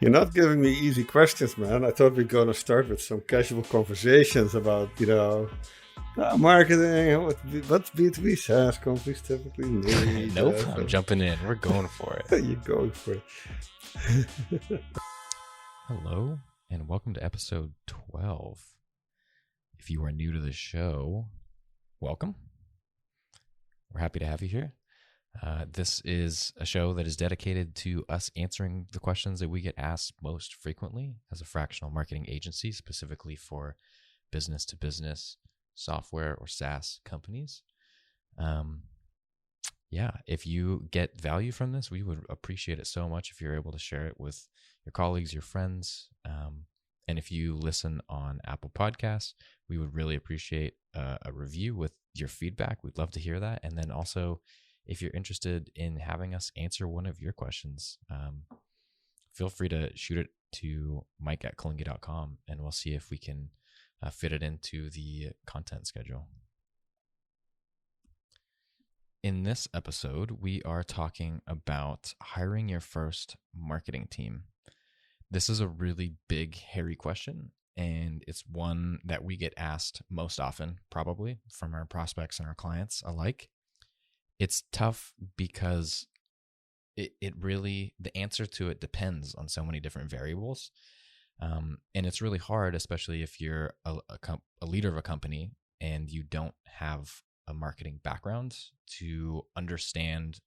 You're not giving me easy questions, man. I thought we are going to start with some casual conversations about, marketing, what B2B SaaS companies typically need. Nope, I'm jumping in. We're going for it. You're going for it. Hello, and welcome to episode 12. If you are new to the show, welcome. We're happy to have you here. This is a show that is dedicated to us answering the questions that we get asked most frequently as a fractional marketing agency, specifically for business-to-business software or SaaS companies. If you get value from this, we would appreciate it so much if you're able to share it with your colleagues, your friends. And if you listen on Apple Podcasts, we would really appreciate a review with your feedback. We'd love to hear that. And then also, if you're interested in having us answer one of your questions, feel free to shoot it to mike@kalinga.com, and we'll see if we can fit it into the content schedule. In this episode, we are talking about hiring your first marketing team. This is a really big, hairy question, and it's one that we get asked most often, probably from our prospects and our clients alike. It's tough because it really, the answer to it depends on so many different variables. And it's really hard, especially if you're a leader of a company and you don't have a marketing background, to understand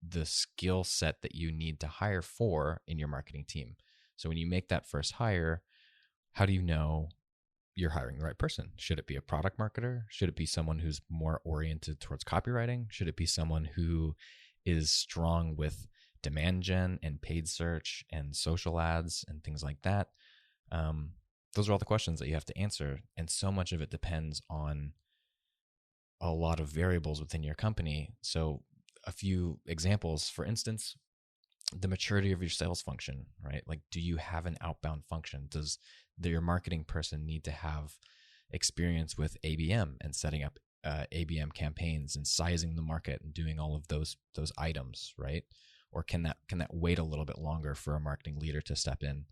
the skill set that you need to hire for in your marketing team. So when you make that first hire, how do you know you're hiring the right person? Should it be a product marketer? Should it be someone who's more oriented towards copywriting? Should it be someone who is strong with demand gen and paid search and social ads and things like that? Those are all the questions that you have to answer. And so much of it depends on a lot of variables within your company. So a few examples, for instance, the maturity of your sales function, right? Like, do you have an outbound function? Does your marketing person need to have experience with ABM and setting up ABM campaigns and sizing the market and doing all of those items, right? Or can that wait a little bit longer for a marketing leader to step in?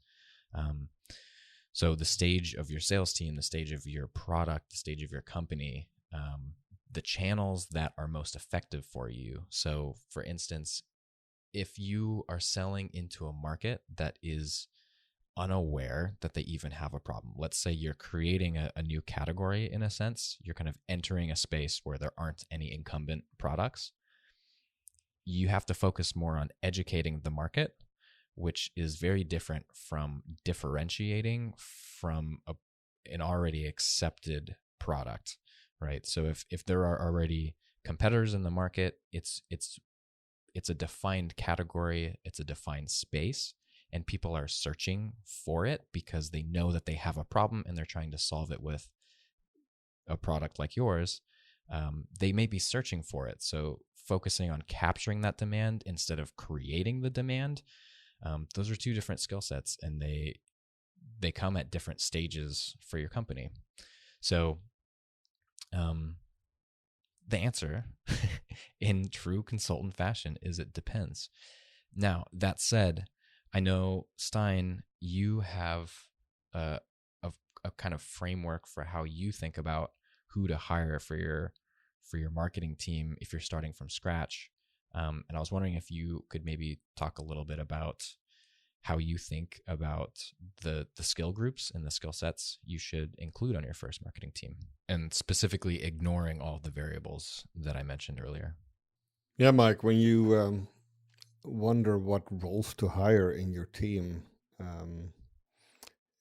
So the stage of your sales team, the stage of your product, the stage of your company, the channels that are most effective for you. So for instance, if you are selling into a market that is unaware that they even have a problem, let's say you're creating a new category in a sense, you're kind of entering a space where there aren't any incumbent products, you have to focus more on educating the market, which is very different from differentiating from an already accepted product, right? So if there are already competitors in the market, it's a defined category, it's a defined space, and people are searching for it because they know that they have a problem and they're trying to solve it with a product like yours. They may be searching for it. So focusing on capturing that demand instead of creating the demand, those are two different skill sets, and they come at different stages for your company. So the answer in true consultant fashion is it depends. Now, that said, I know, Stein, you have a kind of framework for how you think about who to hire for your marketing team if you're starting from scratch. And I was wondering if you could maybe talk a little bit about how you think about the skill groups and the skill sets you should include on your first marketing team, and specifically ignoring all the variables that I mentioned earlier. Yeah, Mike, when you wonder what roles to hire in your team,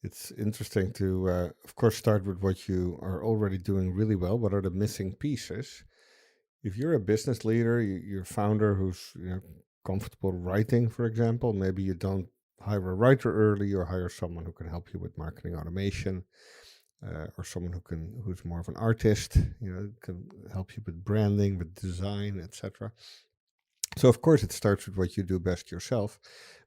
it's interesting to, of course, start with what you are already doing really well. What are the missing pieces? If you're a business leader, you're a founder who's comfortable writing, for example, maybe you don't hire a writer early, or hire someone who can help you with marketing automation, or someone who's more of an artist, can help you with branding, with design, etc. So of course it starts with what you do best yourself.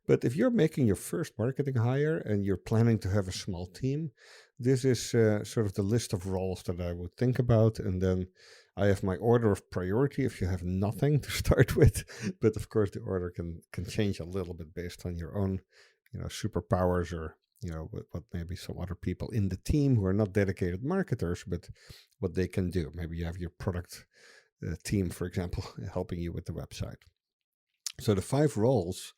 But if you're making your first marketing hire and you're planning to have a small team, this is sort of the list of roles that I would think about. And then I have my order of priority if you have nothing to start with. But of course, the order can change a little bit based on your own superpowers, or what maybe some other people in the team who are not dedicated marketers, but what they can do. Maybe you have your product team, for example, helping you with the website. So the 5 roles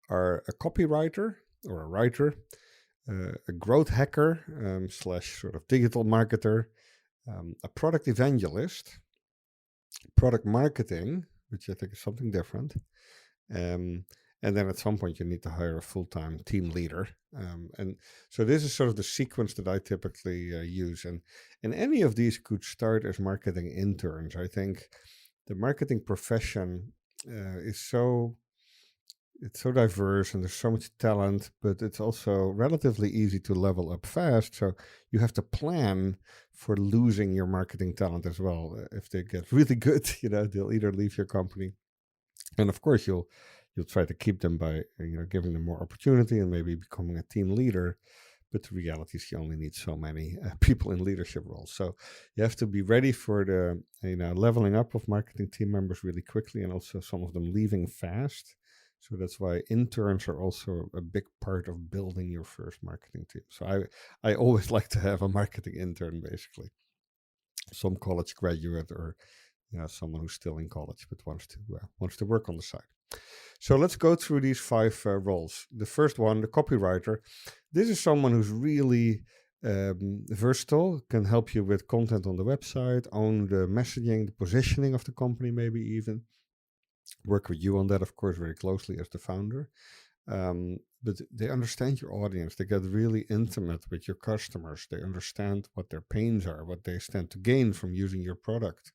are a copywriter or a writer, a growth hacker slash sort of digital marketer, a product evangelist, product marketing, which I think is something different. And then at some point you need to hire a full-time team leader. And so this is sort of the sequence that I typically use. And any of these could start as marketing interns. I think the marketing profession is so diverse, and there's so much talent, but it's also relatively easy to level up fast. So you have to plan for losing your marketing talent as well. If they get really good, they'll either leave your company, and of course you'll try to keep them by giving them more opportunity and maybe becoming a team leader. But the reality is you only need so many people in leadership roles. So you have to be ready for the leveling up of marketing team members really quickly, and also some of them leaving fast. So that's why interns are also a big part of building your first marketing team. So I always like to have a marketing intern, basically. Some college graduate, or someone who's still in college but wants to work on the side. So let's go through these 5 roles. The first one, the copywriter. This is someone who's really versatile, can help you with content on the website, own the messaging, the positioning of the company, maybe even work with you on that, of course, very closely as the founder. But they understand your audience. They get really intimate with your customers. They understand what their pains are, what they stand to gain from using your product.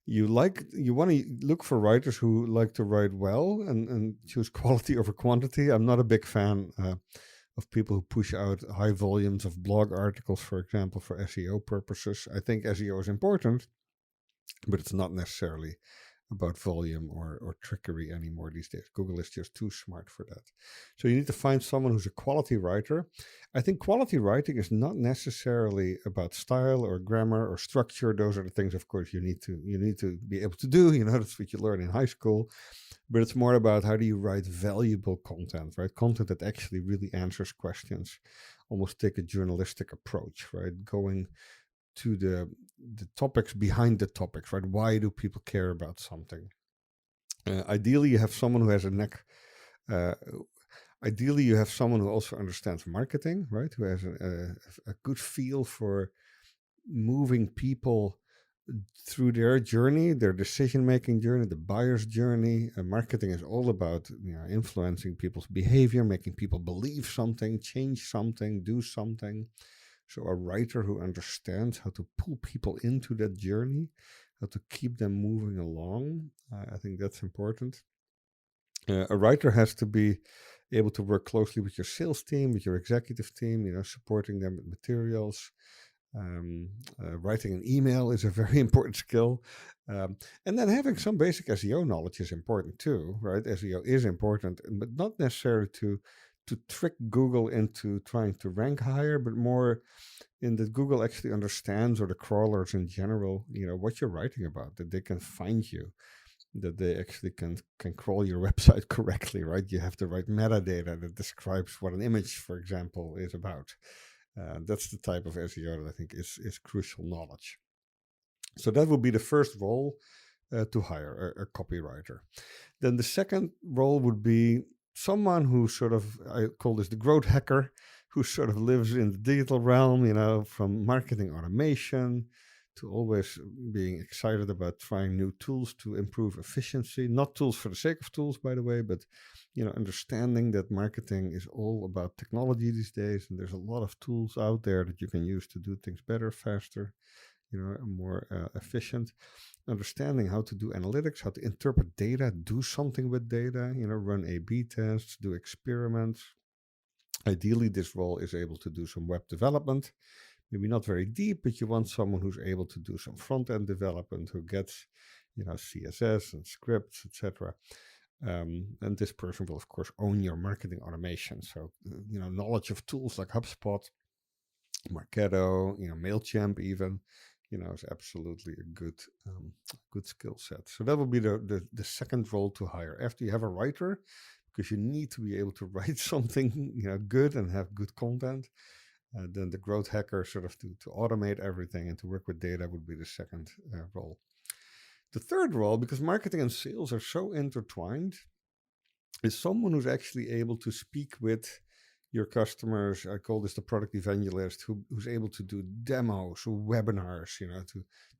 You want to look for writers who like to write well and choose quality over quantity. I'm not a big fan of people who push out high volumes of blog articles, for example, for SEO purposes. I think SEO is important, but it's not necessarily about volume or trickery anymore these days. Google is just too smart for that. So you need to find someone who's a quality writer. I think quality writing is not necessarily about style or grammar or structure. Those are the things, of course, you need to be able to do. That's what you learn in high school. But it's more about how do you write valuable content, right? Content that actually really answers questions. Almost take a journalistic approach, right? Going to the topics behind the topics, right? Why do people care about something? Ideally, you have someone who has a neck. Ideally, you have someone who also understands marketing, right? Who has a good feel for moving people through their journey, their decision-making journey, the buyer's journey. Marketing is all about influencing people's behavior, making people believe something, change something, do something. So a writer who understands how to pull people into that journey, how to keep them moving along. I think that's important. A writer has to be able to work closely with your sales team, with your executive team, supporting them with materials. Writing an email is a very important skill. And then having some basic SEO knowledge is important too, right? SEO is important, but not necessarily to trick Google into trying to rank higher, but more in that Google actually understands, or the crawlers in general, what you're writing about, that they can find you, that they actually can crawl your website correctly, right? You have the right metadata that describes what an image, for example, is about. That's the type of SEO that I think is crucial knowledge. So that would be the first role to hire, a copywriter. Then the second role would be someone who sort of, I call this the growth hacker, who sort of lives in the digital realm, from marketing automation to always being excited about trying new tools to improve efficiency. Not tools for the sake of tools, by the way, but understanding that marketing is all about technology these days, and there's a lot of tools out there that you can use to do things better, faster, more efficient. Understanding how to do analytics, how to interpret data, do something with data, run A/B tests, do experiments. Ideally, this role is able to do some web development, maybe not very deep, but you want someone who's able to do some front-end development, who gets, CSS and scripts, etc. And this person will, of course, own your marketing automation. So, knowledge of tools like HubSpot, Marketo, MailChimp even, is absolutely a good skill set. So that would be the second role to hire. After you have a writer, because you need to be able to write something good and have good content. Then the growth hacker, sort of to automate everything and to work with data, would be the second role. The third role, because marketing and sales are so intertwined, is someone who's actually able to speak with your customers. I call this the product evangelist, who's able to do demos or webinars,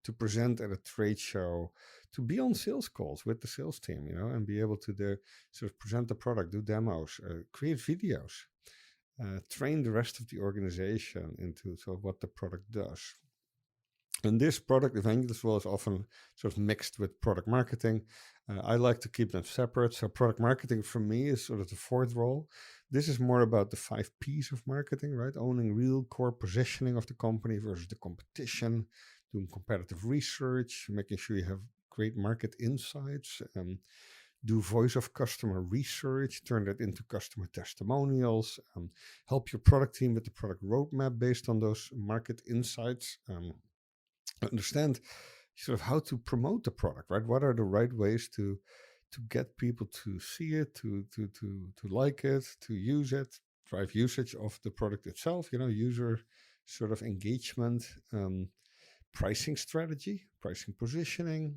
to present at a trade show, to be on sales calls with the sales team, and be able to sort of present the product, do demos, create videos, train the rest of the organization into sort of what the product does. And this product evangelist role is often sort of mixed with product marketing. I like to keep them separate. So product marketing for me is sort of the fourth role. This is more about the 5 P's of marketing, right? Owning real core positioning of the company versus the competition, doing competitive research, making sure you have great market insights, do voice of customer research, turn that into customer testimonials, help your product team with the product roadmap based on those market insights, understand sort of how to promote the product, right? What are the right ways to get people to see it, to like it, to use it, drive usage of the product itself, user sort of engagement, pricing strategy, pricing positioning,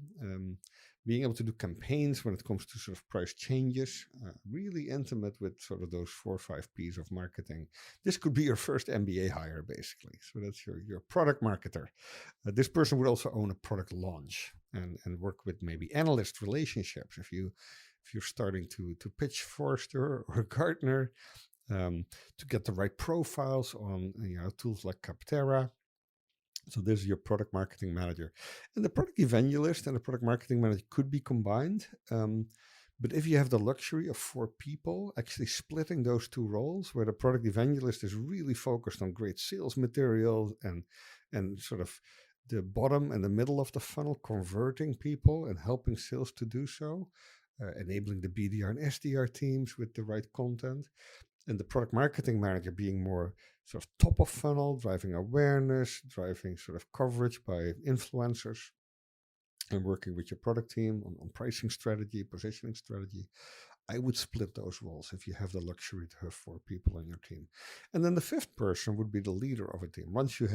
being able to do campaigns when it comes to sort of price changes, really intimate with sort of those 4 or 5 P's of marketing. This could be your first MBA hire, basically. So that's your product marketer. This person would also own a product launch and work with maybe analyst relationships. If you're starting to pitch Forrester or Gartner, to get the right profiles on tools like Capterra. So this is your product marketing manager. And the product evangelist and the product marketing manager could be combined. But if you have the luxury of 4 people, actually splitting those 2 roles, where the product evangelist is really focused on great sales material and sort of the bottom and the middle of the funnel, converting people and helping sales to do so, enabling the BDR and SDR teams with the right content. And the product marketing manager being more sort of top of funnel, driving awareness, driving sort of coverage by influencers, and working with your product team on pricing strategy, positioning strategy. I would split those roles if you have the luxury to have 4 people on your team. And then the 5th person would be the leader of a team. Once you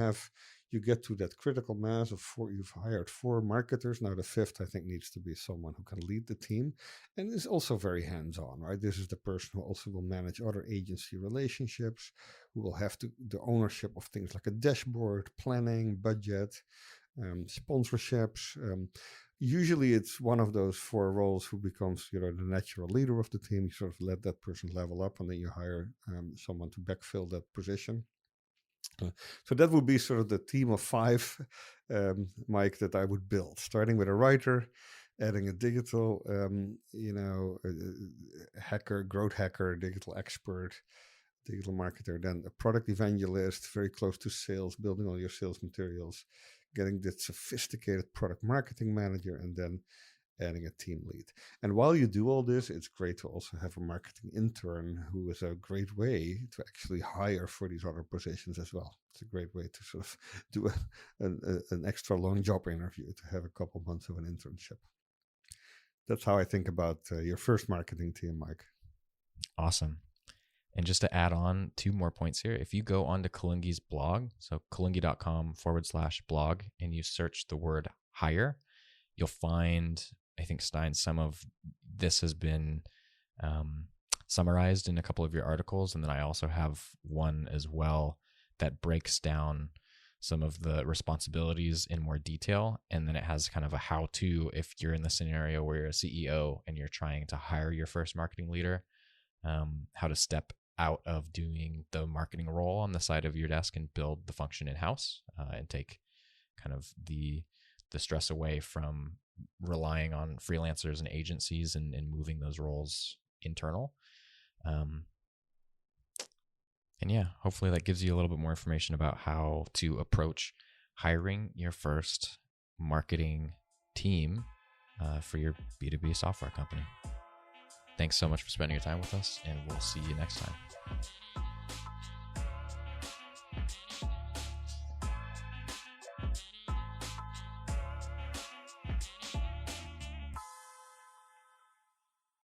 get to that critical mass of 4, you've hired 4 marketers. Now the 5th, I think, needs to be someone who can lead the team and is also very hands-on, right? This is the person who also will manage other agency relationships, who will have the ownership of things like a dashboard, planning, budget, sponsorships. Usually it's one of those 4 roles who becomes, the natural leader of the team. You sort of let that person level up, and then you hire someone to backfill that position. So that would be sort of the team of 5, Mike, that I would build, starting with a writer, adding a digital, hacker, growth hacker, digital expert, digital marketer, then a product evangelist, very close to sales, building all your sales materials, getting that sophisticated product marketing manager, and then adding a team lead. And while you do all this, it's great to also have a marketing intern, who is a great way to actually hire for these other positions as well. It's a great way to sort of do an extra long job interview, to have a couple months of an internship. That's how I think about your first marketing team, Mike. Awesome. And just to add on 2 more points here, if you go onto Kalungi's blog, so kalungi.com/blog, and you search the word hire, you'll find, I think, Stein, some of this has been summarized in a couple of your articles. And then I also have one as well that breaks down some of the responsibilities in more detail. And then it has kind of a how-to if you're in the scenario where you're a CEO and you're trying to hire your first marketing leader, how to step out of doing the marketing role on the side of your desk and build the function in-house, and take kind of the stress away from relying on freelancers and agencies and moving those roles internal. And yeah, hopefully that gives you a little bit more information about how to approach hiring your first marketing team for your B2B software company. Thanks so much for spending your time with us, and we'll see you next time.